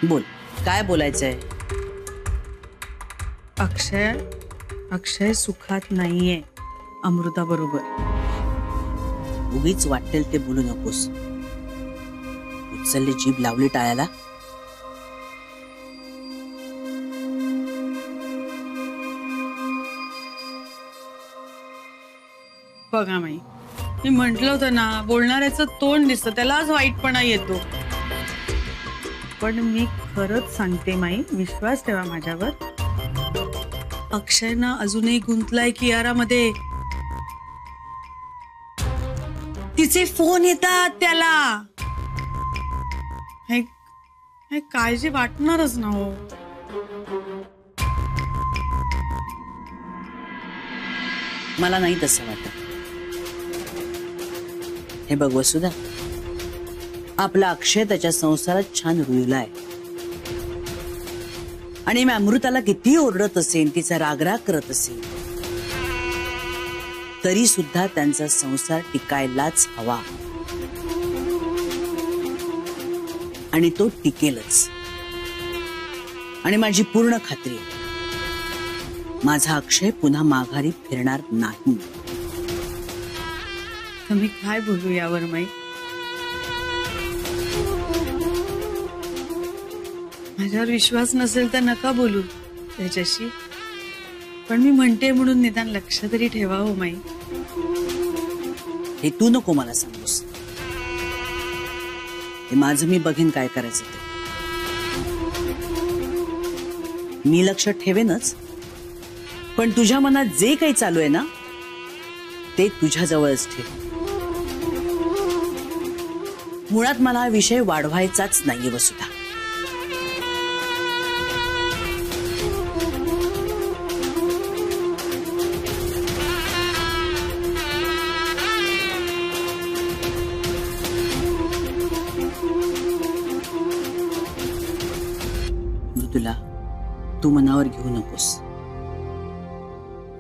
बोल, काय बोलायचंय? अक्षय सुखात नाहीये अमृता बरोबर. उगीच वाटेल ते बोलू नकोस. उचलली जीभ लावली टाळ्याला. बघा माई, मी म्हंटल होतं ना, बोलणाऱ्याचं तोंड दिसतं त्यालाच वाईटपणा येतो. पण मी खरंच सांगते माई, विश्वास ठेवा माझ्यावर. अक्षय ना अजूनही गुंतलाय कियारामध्ये. तिचे फोन येतात त्याला. हे काळजी वाटणारच ना हो. मला नाही तसं वाटत. हे बघ वसुधा, आपला अक्षय त्याच्या संसारात छान रुळलाय. आणि मी अमृताला किती ओरडत असेल, तिचा रागराग करत असेल, तरी सुद्धा त्यांचा संसार टिकायलाच हवा. आणि तो टिकेलच. आणि माझी पूर्ण खात्री आहे, माझा अक्षय पुन्हा माघारी फिरणार नाही. तुम्ही काय बोलू यावर माई? माझ्यावर विश्वास नसेल तर नका बोलू त्याच्याशी. पण मी म्हणते म्हणून निदान लक्ष तरी ठेवा हो माई. हे तू नको मला सांगूस. हे माझं मी बघीन काय करायचं ते. मी लक्ष ठेवेनच, पण तुझ्या मनात जे काही चालू आहे ना, ते तुझ्या जवळच ठेव. मुळात मला हा विषय वाढवायचाच नाहीये वसुधा. मृदुला, तू मनावर घेऊ नकोस.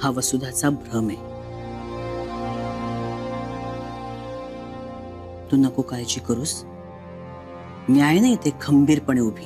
हा वसुधाचा भ्रम आहे. तू नको काळजी करूस. मी आहे ना इथे खंबीरपणे उभी.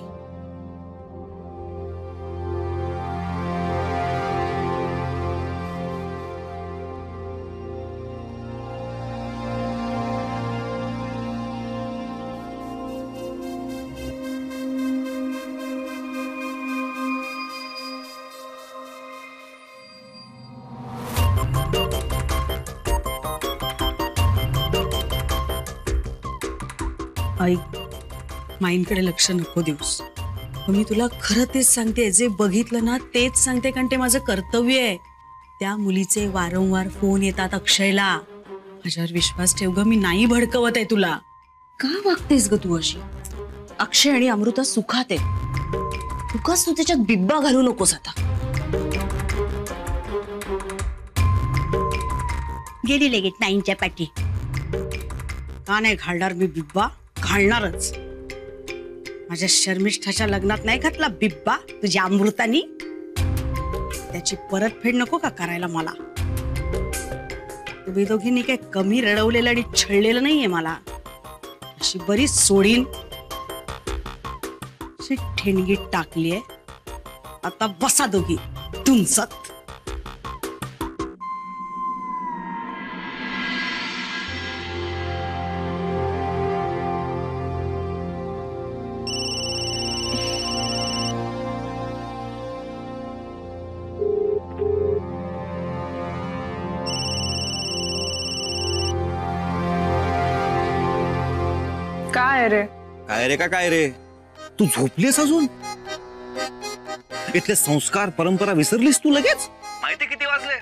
ऐक, माईंकडे लक्ष नको देऊस. मी तुला खरं तेच सांगते, जे बघितलं ना तेच सांगते, कारण ते माझं कर्तव्य आहे. त्या मुलीचे वारंवार फोन येतात अक्षयला. माझ्यावर विश्वास ठेव ग, मी नाही भडकवत आहे तुला. का वागतेस ग तू अशी? अक्षय आणि अमृता सुखात आहे. उगाच तू त्याच्यात बिब्बा घालू नकोस आता. गेली लगेच नाईंच्या पाठी. का नाही घालणार मी बिब्बा? घालणारच. माझ्या शर्मिष्ठाच्या लग्नात नाही घातला बिब्बा तुझ्या अमृतानी? त्याची परतफेड नको का करायला मला? तुम्ही दोघींनी काही कमी रडवलेलं आणि छळलेलं नाहीये मला. अशी बरीच सोडीन, अशी ठेणगीत टाकलीये. आता बसा दोघी तुमचत. काय रे? काय रे? काय रे? तू झोपलीस अजून? इथले संस्कार परंपरा विसरलीस तू लगेच? माहिती किती वाजले?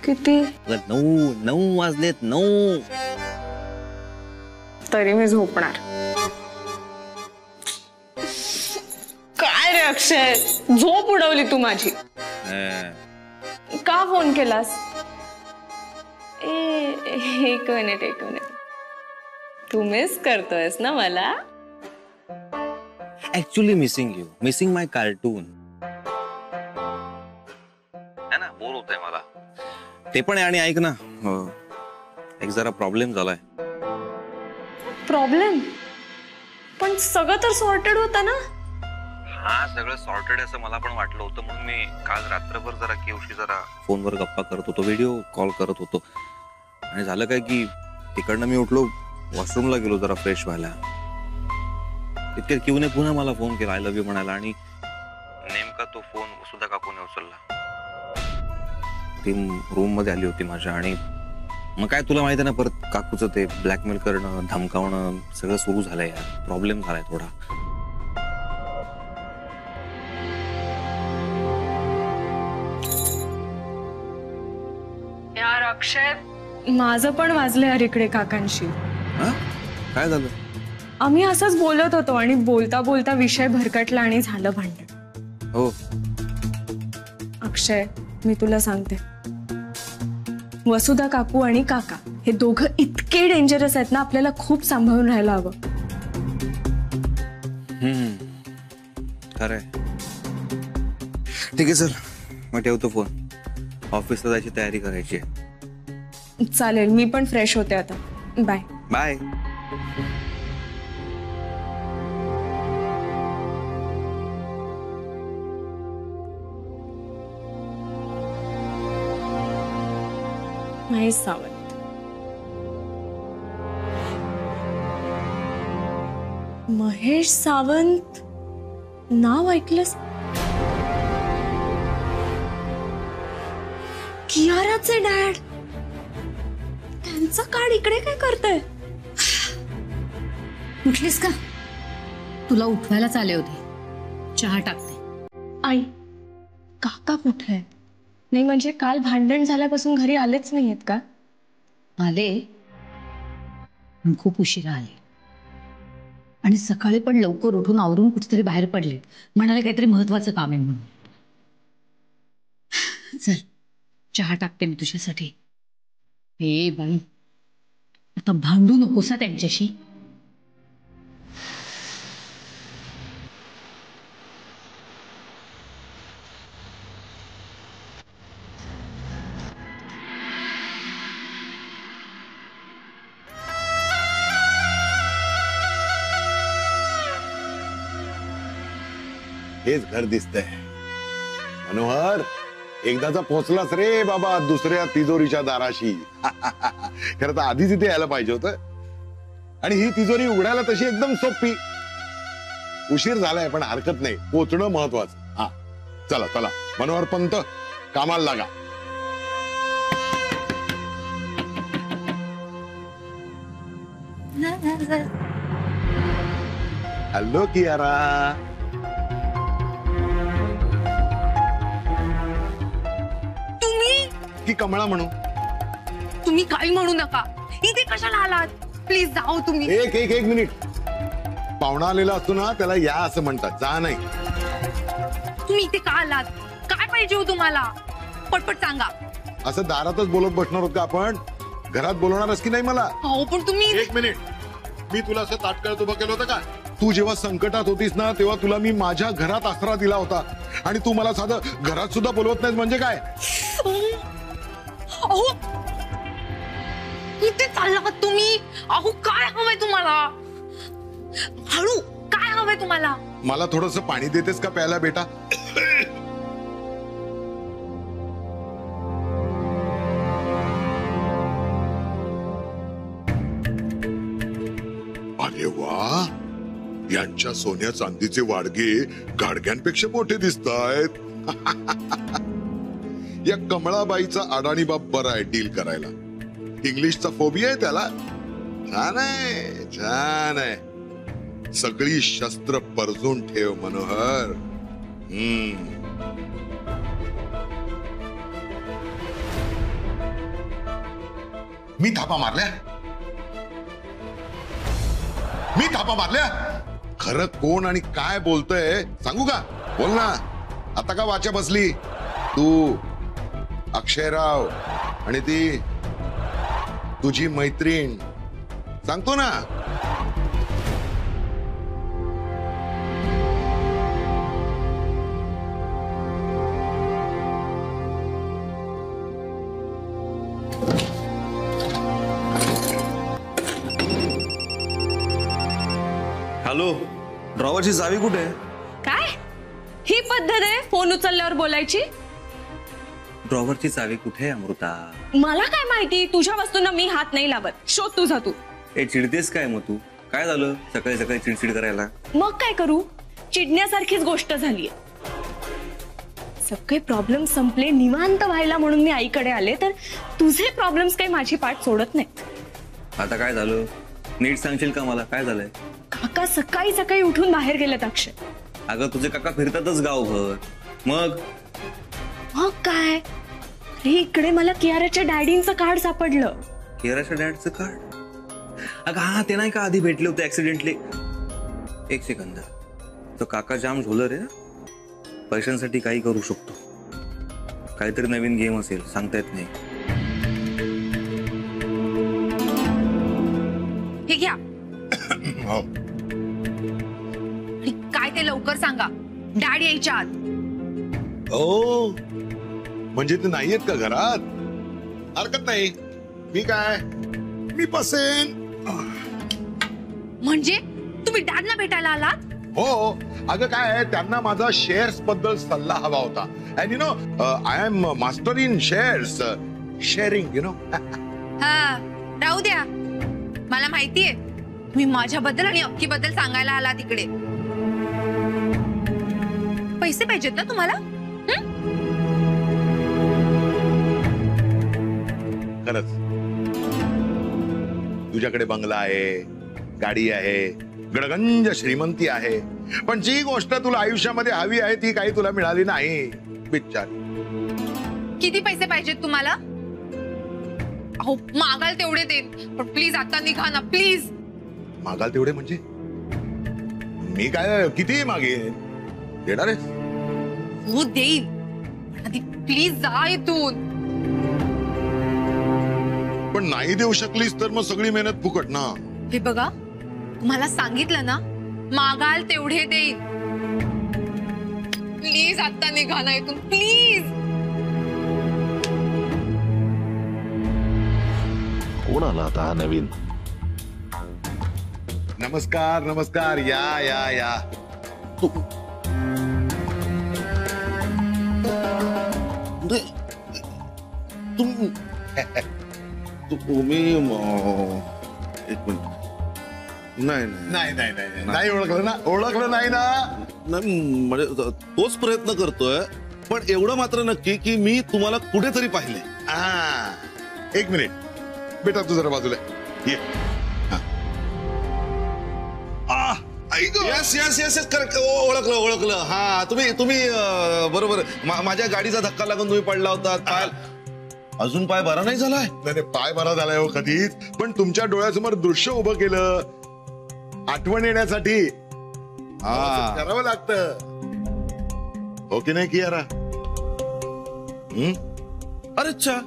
किती? 9 वाजलेत. 9. तरी मी झोपणार. काय रे अक्षय, झोप उडवली तू माझी. का फोन केलास? एक मिनिट. तू मिस करतोयस ना मला? ऍक्च्युअली मिसिंग माय कार्टून. है ना, बोर होतंय मला. ते पण आहे. आणि ऐक ना, एक जरा प्रॉब्लेम झालाय. प्रॉब्लेम? पण सगळं तर सॉर्टेड होतं ना. हा सगळं सॉर्टेड असं मला पण वाटलं होतं, म्हणून मी काल रात्रभर जरा केवशी जरा फोनवर गप्पा करत होतो, व्हिडिओ कॉल करत होतो. आणि झालं काय की तिकडनं मी उठलो, वॉशरूमला गेलो जरा फ्रेश व्हायला. इतक्यात किवने पुन्हा मला फोन केला आय लव्ह यू म्हणायला. आणि नेमका तो फोन सुद्धा काकूने उचलला. ती रूम मध्ये आली होती माझ्या. आणि मग काय तुला माहिती आहे ना, परत काकूचं ते ब्लॅकमेल करणं, धमकावणं सगळं सुरू झालंय यार. प्रॉब्लेम झालाय थोडा. यार अक्षय, माझं पण वाजलं यार इकडे काकांशी. काय झालं? आम्ही असंच बोलत होतो आणि बोलता बोलता विषय भरकटला आणि झालं भांडण. हो अक्षय, मी तुला सांगते, वसुधा काकू आणि काका हे दोघं इतके डेंजरस आहेत ना, आपल्याला खूप सांभाळून राहायला हवं. खरंय. ठीक आहे चल, मग ठेवतो फोन. ऑफिसला जायची तयारी करायची आहे. चालेल, मी पण फ्रेश होते आता. Bye bye. महेश सावंत. महेश सावंत नाव ऐकलंस? कियाराचे डॅड. त्यांचा कार्ड इकडे काय करतंय? उठलीस का? तुला उठवायलाच आले होते. चहा टाकते. आई, काका कुठे आहे? नाही म्हणजे काल भांडण झाल्यापासून घरी आलेच नाहीयेत का? आले, पण खूप उशिरा आले. आणि सकाळी पण लवकर उठून आवरून कुठेतरी बाहेर पडले. म्हणाले काहीतरी महत्वाचं काम आहे म्हणून. चल चहा टाकते मी तुझ्यासाठी. हे बाई, आता भांडू नकोस ना त्यांच्याशी. हेच घर दिसतंय. मनोहर, एकदाचा पोहोचलास रे बाबा दुसऱ्या तिजोरीच्या दाराशी. खरं तर आधीच इथे यायला पाहिजे होतं. आणि ही तिजोरी उघडायला तशी एकदम सोपी. उशीर झालाय पण हरकत नाही, पोचणं महत्वाचं. हा चला चला मनोहर पंत, कामाला लागा. हॅलो कियारा. की कमळा म्हणू? तुम्ही काही म्हणू नका. इथे कशाला आलात? प्लीज जाओ तुम्ही. एक एक एक मिनिट. पाहुणा आलेला असतो ना, त्याला या असं म्हणतात, जा नाही. तुम्ही इथे का आलात? काय पाहिजे हो तुम्हाला? पटपट सांगा. असं दारातच बोलत बसणार होत का आपण? घरात बोलणारच की नाही मला? हो पण तुम्ही. एक मिनिट. मी तुला असं ताटकळत उभं केलं होतं का? तू जेव्हा संकटात होतीस ना, तेव्हा तुला मी माझ्या घरात आसरा दिला होता. आणि तू मला साधं घरात सुद्धा बोलवत नाहीस म्हणजे काय? अहो, इथे चालला तुम्ही? अहो काय हवंय तुम्हाला? हळू, काय हवंय तुम्हाला? मला थोडंसं पाणी देतेस का प्यायला बेटा? अरे वा, यांच्या सोन्या चांदीचे वाडगे गाडग्यांपेक्षा मोठे दिसतायत. या कमळाबाईचा अडाणी बाप बरा आहे डील करायला. इंग्लिशचा फोबिया आहे त्याला. छान आहे, छान आहे. सगळी शस्त्र परजून ठेव मनोहर. मी थापा मारल्या? मी थापा मारल्या? खरं कोण आणि काय बोलतय सांगू का? बोल ना. आता का वाचा बसली? तू, अक्षयराव आणि ती तुझी मैत्रीण. सांगतो ना. हॅलो, ड्रॉवरची चावी कुठे आहे? काय ही पद्धत आहे फोन उचलल्यावर बोलायची? ड्रॉवरची चावी कुठे आहे अमृता? मला काय माहिती, तुझ्या वस्तूंना मी हात नाही लावत. शोध तुझा तू. ए चिडतेस काय मग तू? काय झालं सकाळी सकाळी चिडचिड करायला? मग काय करू, चिडण्यासारखीच गोष्ट झालीये. सगळे प्रॉब्लेम संपले, निवांत व्हायला म्हणून मी आईकडे आले, तर तुझे प्रॉब्लेम्स काही माझी पाठ सोडत नाहीत. आता काय झालं नीट सांगशील का मला? काय झालंय? काका सकाळी सकाळी उठून बाहेर गेलेत अक्षय. अगं तुझे काका फिरतातच गावभर. मग मग काय, अरे इकडे मला कियाराच्या डॅडींचं कार्ड सापडलं. कियाराच्या डॅडचं कार्ड? अगं हा, ते नाही का आधी भेटले होते ऍक्सिडेंटली. एक सेकंद, तो काका जाम झोलर आहे. पैशांसाठी काही करू शकतो. काहीतरी नवीन गेम असेल, सांगता येत नाही. हे घ्या. काय ते लवकर सांगा, डॅड यायच्या आत. ओ म्हणजे ते नाहीयेत का घरात? हरकत नाही, मी काय मी बसेन. म्हणजे तुम्ही डॅडना भेटायला आलात? हो, अगं काय आहे, त्यांना माझा शेअर्स बद्दल सल्ला हवा होता. And you know I am master in shares, sharing, you know. हा, राहू द्या. मला माहितीये तुम्ही माझ्याबद्दल आणि अक्कीबद्दल सांगायला आला तिकडे. पैसे पाहिजेत ना तुम्हाला? खरंच तुझ्याकडे बंगला आहे, गाडी आहे, गडगंज श्रीमंती आहे, पण जी गोष्ट तुला आयुष्यामध्ये हवी आहे ती काही तुला मिळाली नाही. विचार, किती पैसे पाहिजेत तुम्हाला? अहो मागाल तेवढे देईन, पण प्लीज आता निघा ना, प्लीज. मागाल तेवढे म्हणजे मी काय किती मागेन? देणार आहेस? हो देईन, आधी प्लीज जा इथून. पण नाही देऊ शकलीस तर मग सगळी मेहनत फुकट ना. हे बघा, तुम्हाला सांगितलं ना, मागाल तेवढे देईन. प्लीज आता निघा ना इथून, प्लीज. कोण आला आता नवीन? नमस्कार नमस्कार, या या या. तुम्ही एक मिनिट. नाही नाही नाही नाही नाही ओळखलं ना? ओळखलं नाही ना? नाही म्हणजे तोच प्रयत्न करतोय, पण एवढं मात्र नक्की की मी तुम्हाला कुठेतरी पाहिले. एक मिनिट बेटा, तू जरा बाजूला ये. Yes yes yes yes, correct, ओळखलं ओळखलं. हा, तुम्ही बरोबर. माझ्या गाडीचा धक्का लागून तुम्ही पडला होता. अजून पाय बरा नाही झालाय? नाही, पाय बरा झालाय हो कधीच, पण तुमच्या डोळ्यासमोर दृश्य उभं केलं, आठवण येण्यासाठी करावं लागतं. हो की नाही कियारा? अरे अच्छा,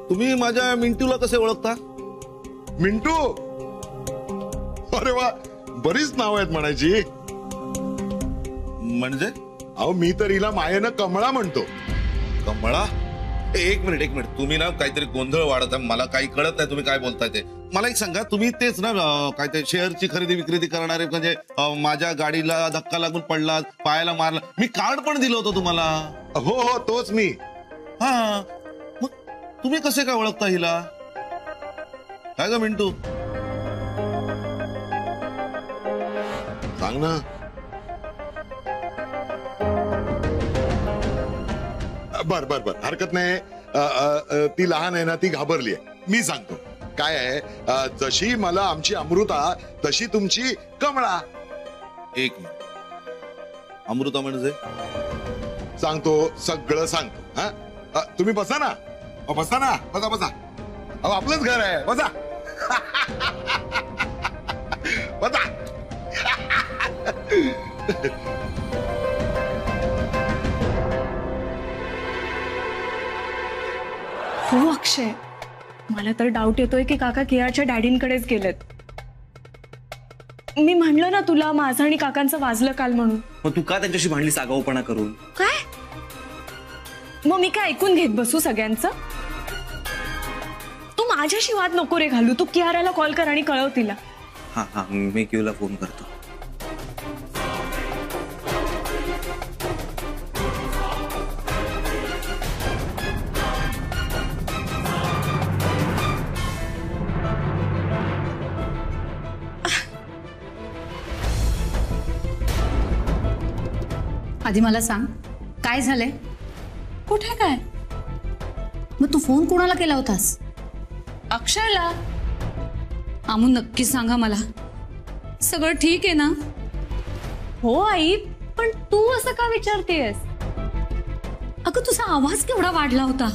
तुम्ही माझ्या मिंटूला कसे ओळखता? मिंटू? अरे वा, बरीच नाव आहेत म्हणायची. म्हणजे? अहो मी तर हिला मायेनं कमळा म्हणतो. कमळा? एक मिनिट, तुम्ही ना काहीतरी गोंधळ वाढत आहे. मला काही कळत नाही तुम्ही काय बोलताय ते. मला एक सांगा, तुम्ही तेच ना काय ते शेअरची खरेदी विक्री करणारे, म्हणजे माझ्या गाडीला धक्का लागून पडला, पायाला मारला, मी कार्ड पण दिलं होतं तुम्हाला. हो हो, तोच मी. हा, मग तुम्ही कसे काय ओळखता हिला? काय ग मिंटू? सांग ना. बर बर बर, हरकत नाही. ती लहान आहे ना, ती घाबरली आहे. मी सांगतो काय आहे. जशी मला आमची अमृता, तशी तुमची कमळा. एक मिनिट, अमृता म्हणजे? सांगतो, सगळं सांगतो. हा, तुम्ही बसा ना. बसा ना, बसा बसा. अहो आपलंच घर आहे, बसा. बसा. हो अक्षय, मला तर डाऊट येतोय की काका कियाराच्या डॅडींकडेच गेलेत. मी म्हणलं ना तुला, माझं आणि काकांचं वाजलं काल म्हणून. मग तू का त्यांच्याशी भांडलीस आगाऊपणा करून? काय मग मी काय ऐकून घेत बसू सगळ्यांचं? तू माझ्याशी वाद नको रे घालू. तू कियाराला कॉल कर आणि कळव तिला. हा हा, मी क्यूला फोन करतो. आधी मला सांग, काय झालंय? कुठे काय? मग तू फोन कोणाला केला होतास? अक्षयला. आमू नक्की सांगा मला, सगळं ठीक आहे ना? हो आई, पण तू असं का विचारतेस? अगं तुझा आवाज केवढा वाढला होता.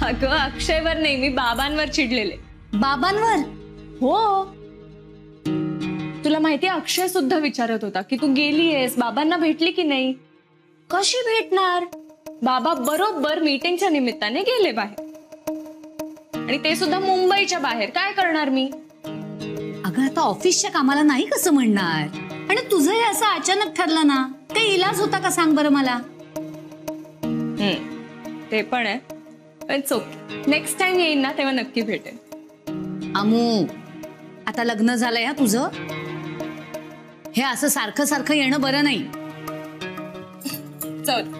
अगं अक्षयवर नाही, मी बाबांवर चिडलेले. बाबांवर? हो. तुला माहितीये अक्षय सुद्धा विचारत होता की तू गेलीयस, बाबांना भेटली की नाही. कशी भेटणार? बाबा बरोबर मीटिंगच्या निमित्ताने गेले बाहेर, आणि ते सुद्धा मुंबईच्या बाहेर. काय करणार मी? अगं आता ऑफिसच्या कामाला नाही कसं म्हणणार, आणि तुझंही असं अचानक ठरलं ना, काही इलाज होता का सांग बरं मला. ते पण आहे. इट्स ओके, नेक्स्ट टाइम येईन ना तेव्हा नक्की भेटेन. आमू आता लग्न झालंय हा तुझं, हे असं सारखं सारखं येणं बरं नाही. चल,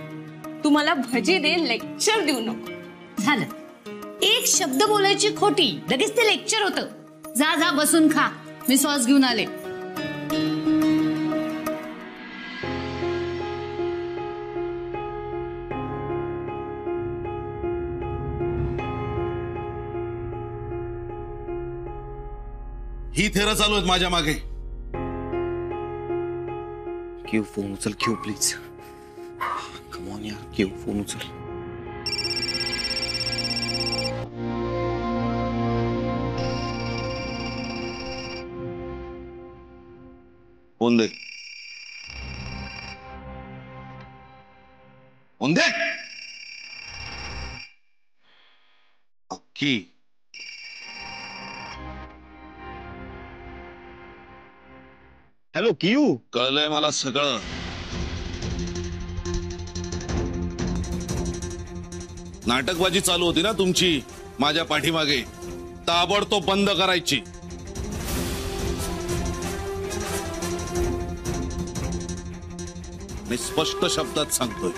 तू मला भजी दे, लेक्चर देऊ नको. झालं, एक शब्द बोलायची खोटी, लगेच ते लेक्चर होतं. जा जा बसून खा, मी सॉस घेऊन आले. ही थेरं चालू आहेत माझ्या मागे. क्यू फोन उचल, क्यू प्लीज. कम ऑन यार, क्यू फोन उचल. फोन दे, फोन दे. अक्की, हॅलो कियू. कळलंय मला सगळं. नाटकबाजी चालू होती ना तुमची माझ्या पाठीमागे, ताबडतोब बंद करायची. मी स्पष्ट शब्दात सांगतोय,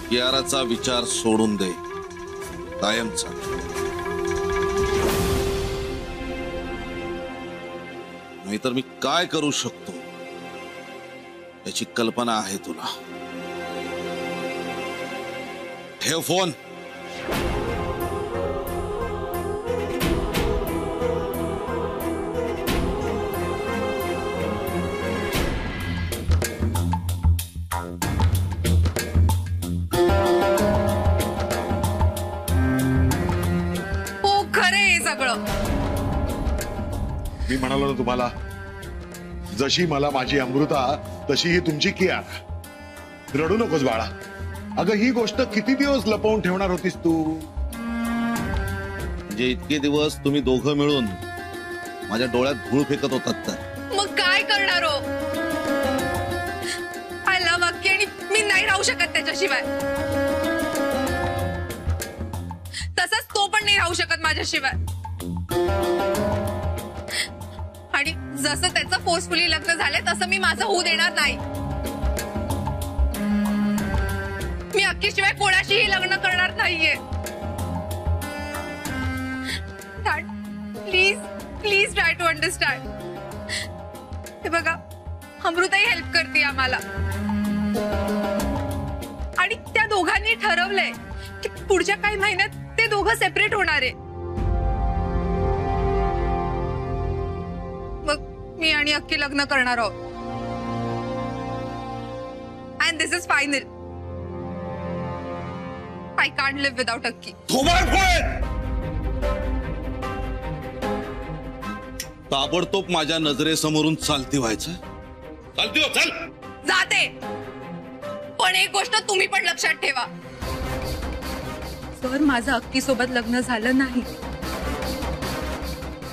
कियाराचा विचार सोडून दे, कायमचा. नाहीतर मी काय करू शकतो याची कल्पना आहे तुला. ठेव फोन. हो, खरं आहे सगळं. मी म्हणालो ना तुम्हाला, जशी मला माझी अमृता तशी ही तुमची कियारा. रडू नकोस बाळा. अगं ही गोष्ट किती दिवस लपवून ठेवणार होतीस तू? म्हणजे इतके दिवस तुम्ही दोघं मिळून माझ्या डोळ्यात धूळ फेकत होतात तर मग काय करणार हो? आय लव्ह अक्की, आणि मी नाही राहू शकत त्याच्याशिवाय. तसंच तो पण नाही राहू शकत माझ्याशिवाय. आणि जसं त्याचं फोर्सफुली लग्न झालंय तसं मी माझं होऊ देणार नाही. मी अक्कीशिवाय कोणाशीही लग्न करणार नाहीये. Please please try to understand. हे बघा, अमृताही हेल्प करते आम्हाला, आणि त्या दोघांनी ठरवलंय की पुढच्या काही महिन्यात ते दोघं सेपरेट होणार आहे. मग मी आणि अक्की लग्न करणार आहोत. And this is final. I can't live without Akki. ताबडतोब माझ्या नजरेसमोरून चालती व्हायचं. चालती हो, चल. जाते, पण एक गोष्ट तुम्ही पण लक्षात ठेवा, जर माझं अक्की सोबत लग्न झालं नाही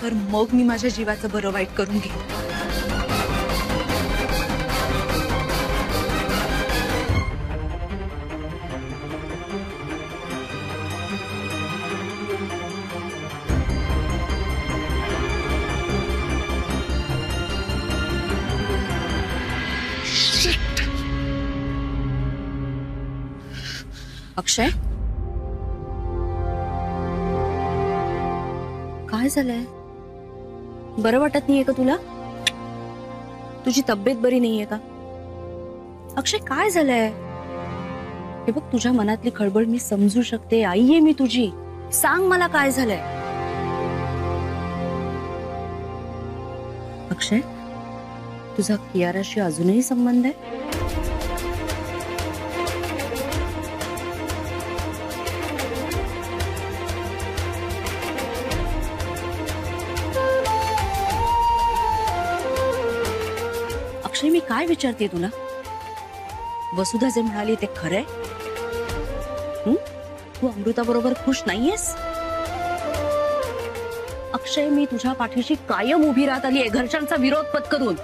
तर मग मी माझ्या जीवाचं बरं वाईट करून घेईन. अक्षय, काय झालंय? बरं वाटत नाहीये का तुला? तुझी तब्येत बरी नाहीये का? अक्षय, काय झालंय? हे बघ, तुझ्या मनातली खळबळ मी समजू शकते. आई आहे मी तुझी. सांग मला काय झालंय. अक्षय, तुझा कियाराशी अजूनही संबंध आहे? अक्षय, मी काय विचारते तुला? वसुधा जे म्हणाली ते खरंय? तू अमृता बरोबर खुश नाहीयेस? अक्षय, मी तुझ्या पाठीशी कायम उभी राहत आली आहे, घरच्यांचा विरोध पत्करून.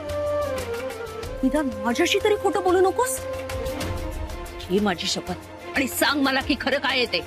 निदान माझ्याशी तरी खोटं बोलू नकोस. ही माझी शपथ. आणि सांग मला की खरं काय आहे ते.